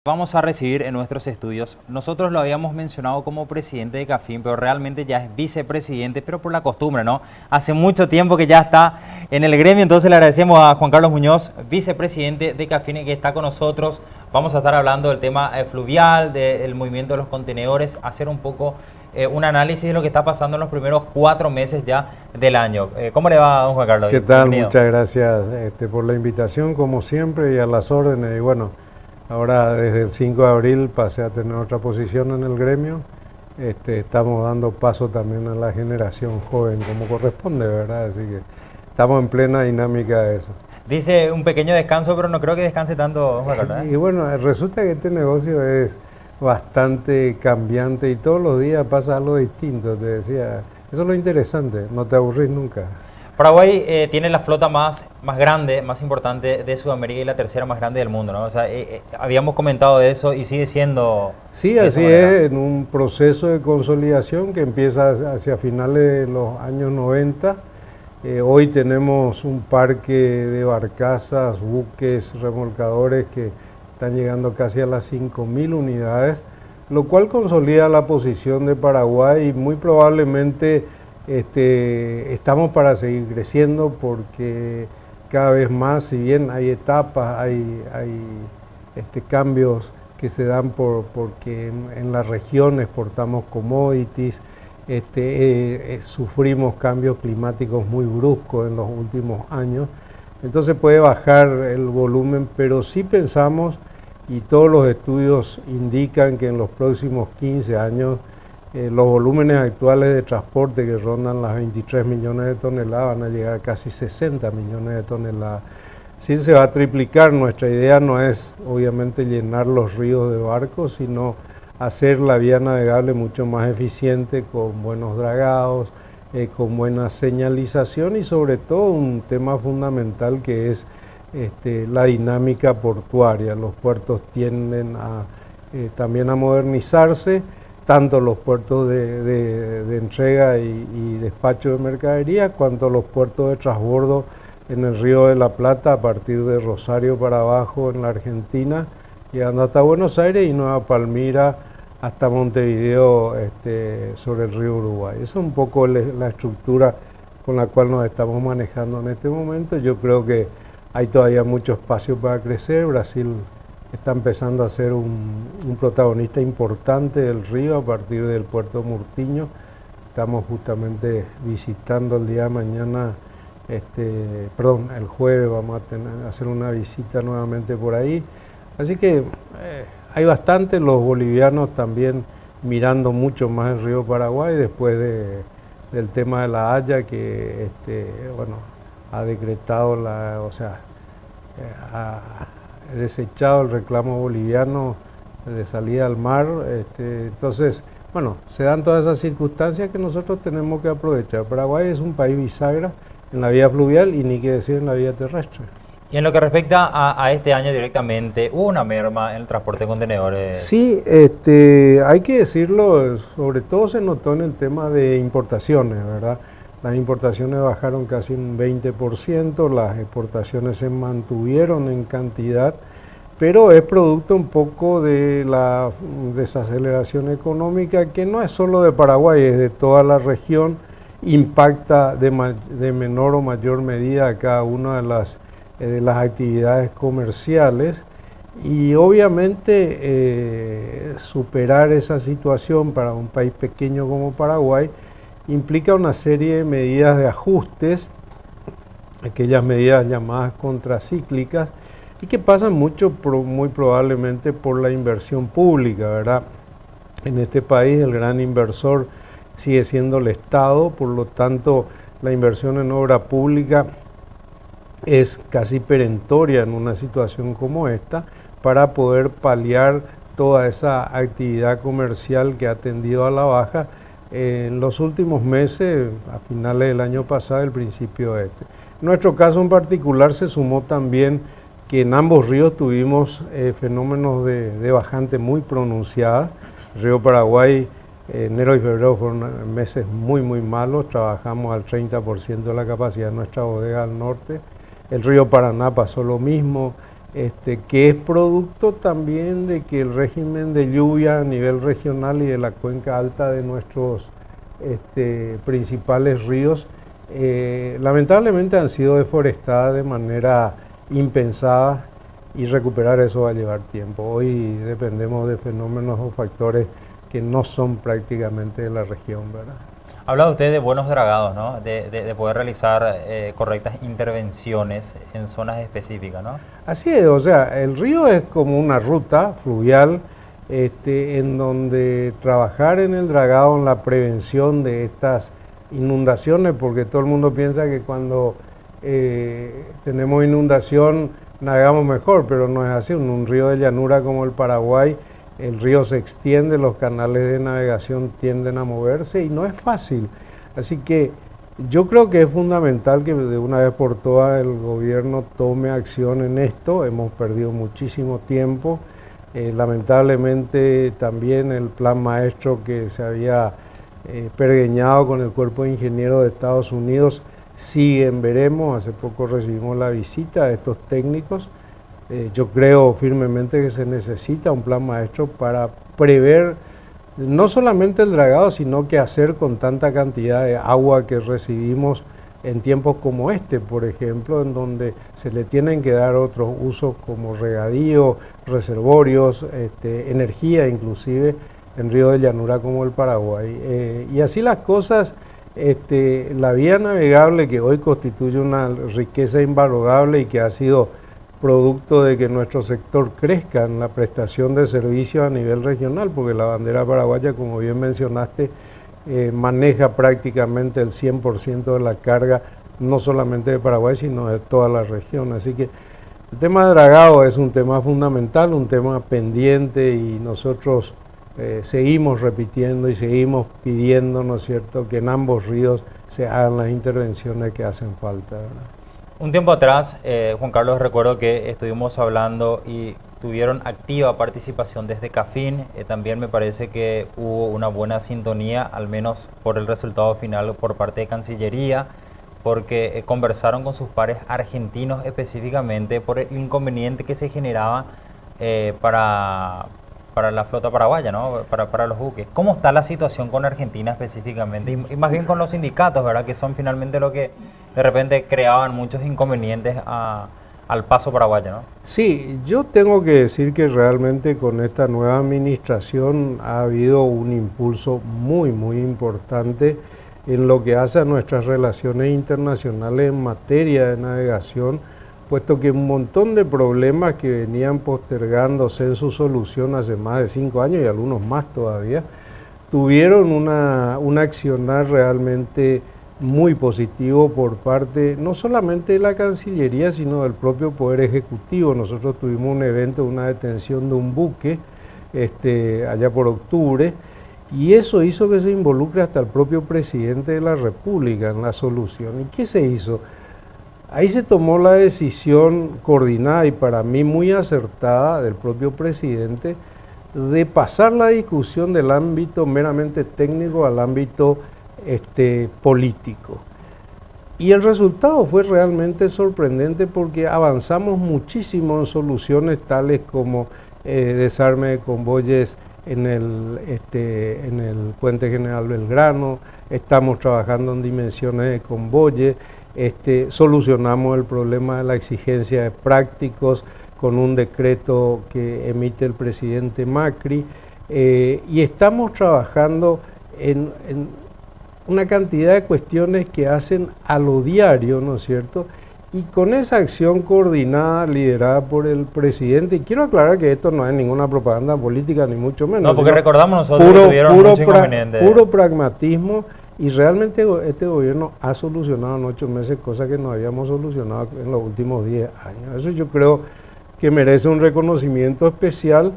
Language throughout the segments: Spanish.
Vamos a recibir en nuestros estudios. Nosotros lo habíamos mencionado como presidente de CAFIN, pero realmente ya es vicepresidente, pero por la costumbre, ¿no? Hace mucho tiempo que ya está en el gremio, entonces le agradecemos a Juan Carlos Muñoz, vicepresidente de CAFIN, que está con nosotros. Vamos a estar hablando del tema fluvial, del movimiento de los contenedores, hacer un poco un análisis de lo que está pasando en los primeros 4 meses ya del año. ¿Cómo le va, don Juan Carlos? ¿Qué tal? Bienvenido. Muchas gracias por la invitación, como siempre, y a las órdenes. Y bueno, ahora desde el 5 de abril pasé a tener otra posición en el gremio. Estamos dando paso también a la generación joven, como corresponde, ¿verdad? Así que estamos en plena dinámica de eso. Dice un pequeño descanso, pero no creo que descanse tanto, don Juan Carlos, ¿eh? Y bueno, resulta que este negocio es bastante cambiante y todos los días pasa algo distinto, te decía. Eso es lo interesante, no te aburrís nunca. Paraguay tiene la flota más grande, más importante de Sudamérica y la tercera más grande del mundo, ¿no? O sea, habíamos comentado eso y sigue siendo. Sí, así es, en un proceso de consolidación que empieza hacia finales de los años 90. Hoy tenemos un parque de barcazas, buques, remolcadores que están llegando casi a las 5.000 unidades, lo cual consolida la posición de Paraguay y muy probablemente estamos para seguir creciendo porque cada vez más, si bien hay etapas, hay cambios que se dan porque en las regiones exportamos commodities, sufrimos cambios climáticos muy bruscos en los últimos años, entonces puede bajar el volumen, pero sí pensamos, y todos los estudios indican que en los próximos 15 años los volúmenes actuales de transporte que rondan las 23 millones de toneladas van a llegar a casi 60 millones de toneladas. Sí, se va a triplicar. Nuestra idea no es obviamente llenar los ríos de barcos, sino hacer la vía navegable mucho más eficiente, con buenos dragados, con buena señalización y sobre todo un tema fundamental que es la dinámica portuaria. Los puertos tienden también a modernizarse, tanto los puertos de entrega y despacho de mercadería, cuanto los puertos de transbordo en el Río de la Plata, a partir de Rosario para abajo en la Argentina, llegando hasta Buenos Aires y Nueva Palmira hasta Montevideo sobre el río Uruguay. Esa es un poco la estructura con la cual nos estamos manejando en este momento. Yo creo que hay todavía mucho espacio para crecer. Brasil está empezando a ser un protagonista importante del río a partir del puerto Murtiño. Estamos justamente visitando el día de mañana, el jueves vamos a hacer una visita nuevamente por ahí. Así que hay bastante, los bolivianos también mirando mucho más el río Paraguay después del tema de la Haya que ha decretado ha desechado el reclamo boliviano de salida al mar. Entonces, bueno, se dan todas esas circunstancias que nosotros tenemos que aprovechar. Paraguay es un país bisagra en la vía fluvial y ni qué decir en la vía terrestre. Y en lo que respecta a este año directamente, ¿hubo una merma en el transporte de contenedores? Sí, hay que decirlo, sobre todo se notó en el tema de importaciones, ¿verdad? Las importaciones bajaron casi un 20%, las exportaciones se mantuvieron en cantidad, pero es producto un poco de la desaceleración económica que no es solo de Paraguay, es de toda la región, impacta de menor o mayor medida a cada una de las actividades comerciales y obviamente superar esa situación para un país pequeño como Paraguay implica una serie de medidas de ajustes, aquellas medidas llamadas contracíclicas y que pasan mucho, muy probablemente por la inversión pública, ¿verdad? En este país el gran inversor sigue siendo el Estado, por lo tanto la inversión en obra pública es casi perentoria en una situación como esta para poder paliar toda esa actividad comercial que ha tendido a la baja en los últimos meses, a finales del año pasado, el principio de este. En nuestro caso en particular se sumó también que en ambos ríos tuvimos fenómenos de bajante muy pronunciadas. El río Paraguay, enero y febrero fueron meses muy malos, trabajamos al 30% de la capacidad de nuestra bodega al norte. El río Paraná pasó lo mismo, que es producto también de que el régimen de lluvia a nivel regional y de la cuenca alta de nuestros principales ríos lamentablemente han sido deforestadas de manera impensada, y recuperar eso va a llevar tiempo. Hoy dependemos de fenómenos o factores que no son prácticamente de la región, ¿verdad? Habla usted de buenos dragados, ¿no? De poder realizar correctas intervenciones en zonas específicas, ¿no? Así es, o sea, el río es como una ruta fluvial en donde trabajar en el dragado, en la prevención de estas inundaciones, porque todo el mundo piensa que cuando tenemos inundación navegamos mejor, pero no es así. En un río de llanura como el Paraguay, el río se extiende, los canales de navegación tienden a moverse y no es fácil. Así que yo creo que es fundamental que de una vez por todas el gobierno tome acción en esto. Hemos perdido muchísimo tiempo. Lamentablemente también el plan maestro que se había pergeñado con el Cuerpo de Ingenieros de Estados Unidos sigue en veremos. Hace poco recibimos la visita de estos técnicos. Yo creo firmemente que se necesita un plan maestro para prever no solamente el dragado, sino qué hacer con tanta cantidad de agua que recibimos en tiempos como este, por ejemplo, en donde se le tienen que dar otros usos como regadío, reservorios, energía inclusive, en ríos de llanura como el Paraguay. Y así las cosas, la vía navegable, que hoy constituye una riqueza invalorable y que ha sido producto de que nuestro sector crezca en la prestación de servicios a nivel regional, porque la bandera paraguaya, como bien mencionaste, maneja prácticamente el 100% de la carga, no solamente de Paraguay, sino de toda la región. Así que el tema de dragado es un tema fundamental, un tema pendiente, y nosotros seguimos repitiendo y seguimos pidiendo, ¿no es cierto?, que en ambos ríos se hagan las intervenciones que hacen falta, ¿verdad? Un tiempo atrás, Juan Carlos, recuerdo que estuvimos hablando y tuvieron activa participación desde CAFIN. También me parece que hubo una buena sintonía, al menos por el resultado final por parte de Cancillería, porque conversaron con sus pares argentinos específicamente por el inconveniente que se generaba para la flota paraguaya, ¿no? Para los buques. ¿Cómo está la situación con Argentina específicamente? Y más bien con los sindicatos, ¿verdad? Que son finalmente lo que de repente creaban muchos inconvenientes al paso paraguayo, ¿no? Sí, yo tengo que decir que realmente con esta nueva administración ha habido un impulso muy, muy importante en lo que hace a nuestras relaciones internacionales en materia de navegación, puesto que un montón de problemas que venían postergándose en su solución hace más de 5 años y algunos más todavía, tuvieron un accionar realmente muy positivo por parte no solamente de la Cancillería, sino del propio Poder Ejecutivo. Nosotros tuvimos un evento, una detención de un buque allá por octubre, y eso hizo que se involucre hasta el propio presidente de la República en la solución. ¿Y qué se hizo? Ahí se tomó la decisión coordinada y para mí muy acertada del propio presidente de pasar la discusión del ámbito meramente técnico al ámbito político. Y el resultado fue realmente sorprendente porque avanzamos muchísimo en soluciones tales como desarme de convoyes en el Puente General Belgrano. Estamos trabajando en dimensiones de convoyes. Solucionamos el problema de la exigencia de prácticos con un decreto que emite el presidente Macri, y estamos trabajando en una cantidad de cuestiones que hacen a lo diario, ¿no es cierto? Y con esa acción coordinada, liderada por el presidente, y quiero aclarar que esto no es ninguna propaganda política, ni mucho menos. No, porque recordamos nosotros que tuvieron mucho inconveniente. Puro pragmatismo, y realmente este gobierno ha solucionado en 8 meses cosas que no habíamos solucionado en los últimos 10 años. Eso yo creo que merece un reconocimiento especial.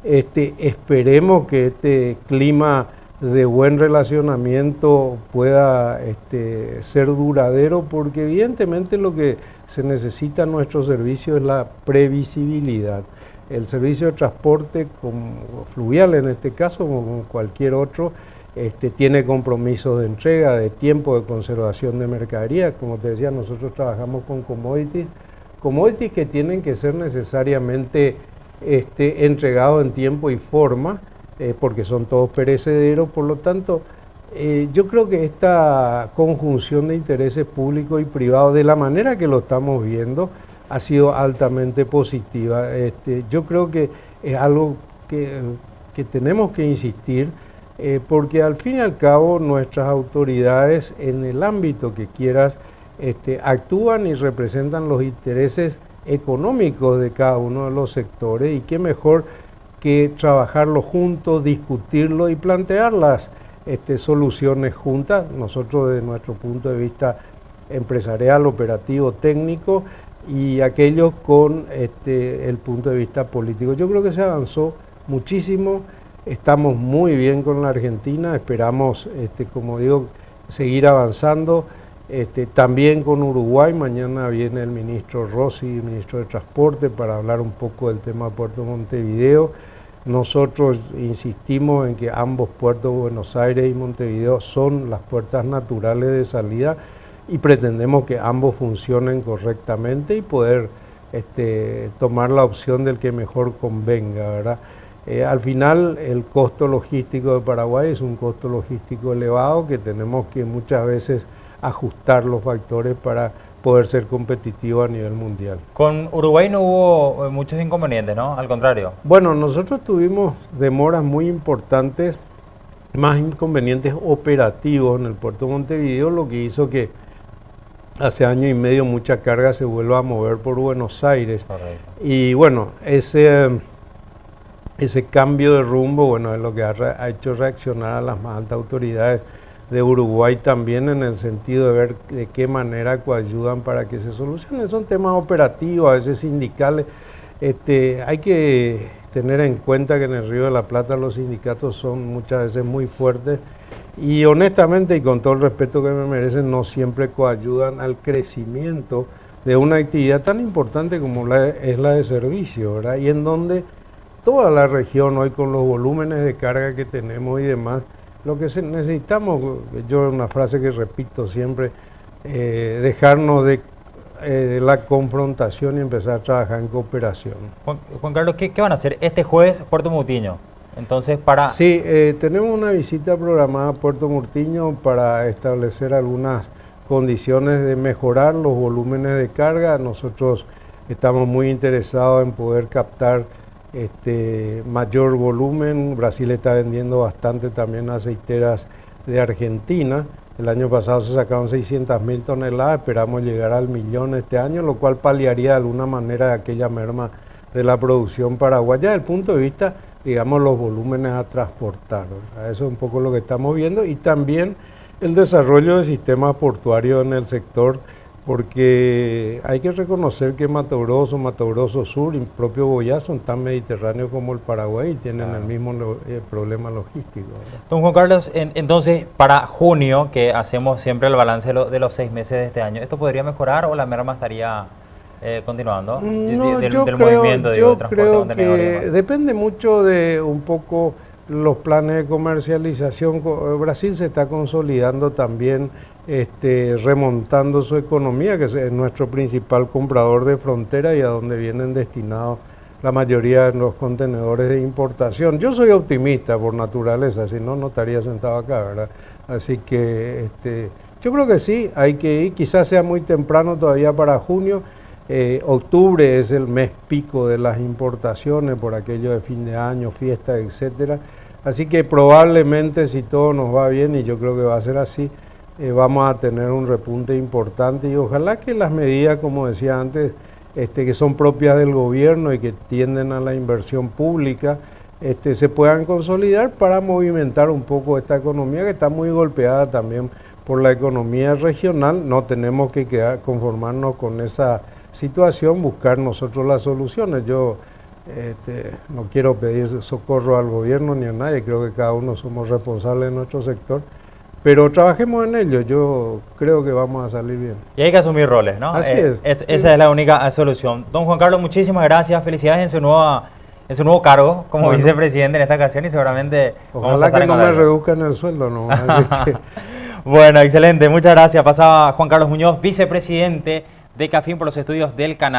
Esperemos que este clima de buen relacionamiento pueda ser duradero, porque evidentemente lo que se necesita en nuestro servicio es la previsibilidad. El servicio de transporte como fluvial, en este caso, como cualquier otro, tiene compromisos de entrega, de tiempo, de conservación de mercadería. Como te decía, nosotros trabajamos con commodities, commodities que tienen que ser necesariamente entregados en tiempo y forma, porque son todos perecederos. Por lo tanto, yo creo que esta conjunción de intereses públicos y privados, de la manera que lo estamos viendo, ha sido altamente positiva. Yo creo que es algo que tenemos que insistir, porque al fin y al cabo nuestras autoridades, en el ámbito que quieras, actúan y representan los intereses económicos de cada uno de los sectores, y qué mejor que trabajarlo juntos, discutirlo y plantear las soluciones juntas. Nosotros, desde nuestro punto de vista empresarial, operativo, técnico, y aquellos con el punto de vista político. Yo creo que se avanzó muchísimo, estamos muy bien con la Argentina, esperamos, como digo, seguir avanzando. También con Uruguay, mañana viene el ministro Rossi, ministro de Transporte, para hablar un poco del tema Puerto Montevideo. Nosotros insistimos en que ambos puertos, Buenos Aires y Montevideo, son las puertas naturales de salida, y pretendemos que ambos funcionen correctamente y poder tomar la opción del que mejor convenga, ¿verdad? Al final, el costo logístico de Paraguay es un costo logístico elevado, que tenemos que muchas veces ajustar los factores para poder ser competitivo a nivel mundial. Con Uruguay no hubo muchos inconvenientes, ¿no? Al contrario. Bueno, nosotros tuvimos demoras muy importantes, más inconvenientes operativos en el puerto de Montevideo, lo que hizo que hace año y medio mucha carga se vuelva a mover por Buenos Aires. Correcto. Y bueno, ese cambio de rumbo, bueno, es lo que ha hecho reaccionar a las más altas autoridades de Uruguay también, en el sentido de ver de qué manera coayudan para que se solucionen. Son temas operativos, a veces sindicales. Hay que tener en cuenta que en el Río de la Plata los sindicatos son muchas veces muy fuertes, y honestamente, y con todo el respeto que me merecen, no siempre coayudan al crecimiento de una actividad tan importante como es la de servicio, ¿verdad? Y en donde toda la región hoy, con los volúmenes de carga que tenemos y demás, lo que necesitamos, yo una frase que repito siempre, dejarnos de la confrontación y empezar a trabajar en cooperación. Juan Carlos, ¿qué van a hacer este jueves Puerto Mutiño? Entonces, para... Sí, tenemos una visita programada a Puerto Mutiño para establecer algunas condiciones de mejorar los volúmenes de carga. Nosotros estamos muy interesados en poder captar mayor volumen. Brasil está vendiendo bastante también aceiteras de Argentina. El año pasado se sacaron 600.000 toneladas, esperamos llegar al 1.000.000 este año, lo cual paliaría de alguna manera aquella merma de la producción paraguaya desde el punto de vista, digamos, los volúmenes a transportar, ¿verdad? Eso es un poco lo que estamos viendo, y también el desarrollo de sistemas portuarios en el sector, porque hay que reconocer que Mato Grosso Sur y propio Goiás son tan mediterráneos como el Paraguay y tienen el mismo problema logístico, ¿verdad? Don Juan Carlos, entonces para junio, que hacemos siempre el balance de los 6 meses de este año, ¿esto podría mejorar o la merma estaría continuando? No, del yo movimiento, creo, de transporte de contenedores y demás. depende mucho de un poco los planes de comercialización. Brasil se está consolidando también, remontando su economía, que es nuestro principal comprador de frontera y a donde vienen destinados la mayoría de los contenedores de importación. Yo soy optimista por naturaleza, si no, no estaría sentado acá, ¿verdad? Así que yo creo que sí, hay que ir, quizás sea muy temprano todavía para junio. Octubre es el mes pico de las importaciones por aquello de fin de año, fiestas, etcétera. Así que probablemente, si todo nos va bien, y yo creo que va a ser así, vamos a tener un repunte importante, y ojalá que las medidas, como decía antes, que son propias del gobierno y que tienden a la inversión pública, se puedan consolidar para movimentar un poco esta economía que está muy golpeada también por la economía regional. No tenemos que conformarnos con esa situación, buscar nosotros las soluciones. Yo no quiero pedir socorro al gobierno ni a nadie, creo que cada uno somos responsables de nuestro sector, pero trabajemos en ello, yo creo que vamos a salir bien. Y hay que asumir roles, ¿no? Así es. Esa es la única solución. Don Juan Carlos, muchísimas gracias, felicidades en su nuevo cargo como vicepresidente en esta ocasión, y seguramente vamos a estar que en no me contacto. reduzcan el sueldo, ¿no? Así que... Bueno, excelente, muchas gracias. Pasaba Juan Carlos Muñoz, vicepresidente de CAFIN, por los estudios del canal.